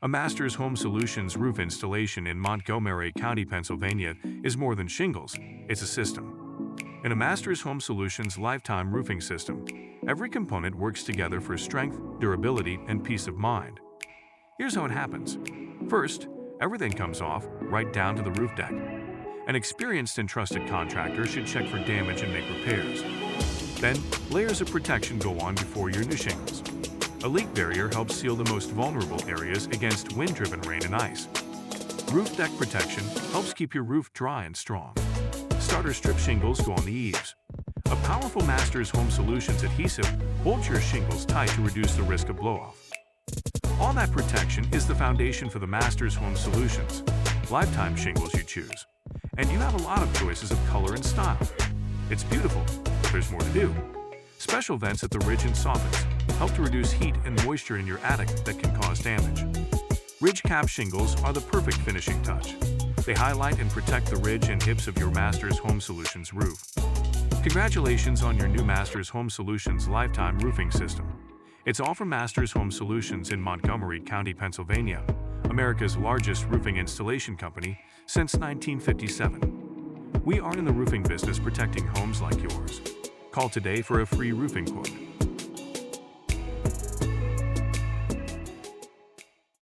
A Masters Home Solutions roof installation in Montgomery County, Pennsylvania is more than shingles, it's a system. In a Masters Home Solutions lifetime roofing system, every component works together for strength, durability, and peace of mind. Here's how it happens. First, everything comes off, right down to the roof deck. An experienced and trusted contractor should check for damage and make repairs. Then, layers of protection go on before your new shingles. A leak barrier helps seal the most vulnerable areas against wind-driven rain and ice. Roof deck protection helps keep your roof dry and strong. Starter strip shingles go on the eaves. A powerful Masters Home Solutions adhesive holds your shingles tight to reduce the risk of blow-off. All that protection is the foundation for the Masters Home Solutions lifetime shingles you choose. And you have a lot of choices of color and style. It's beautiful, but there's more to do. Special vents at the ridge and soffits help to reduce heat and moisture in your attic that can cause damage. Ridge cap shingles are the perfect finishing touch. They highlight and protect the ridge and hips of your Masters Home Solutions roof. Congratulations on your new Masters Home Solutions lifetime roofing system. It's all from Masters Home Solutions in Montgomery County, Pennsylvania, America's largest roofing installation company since 1957. We are in the roofing business protecting homes like yours. Call today for a free roofing quote.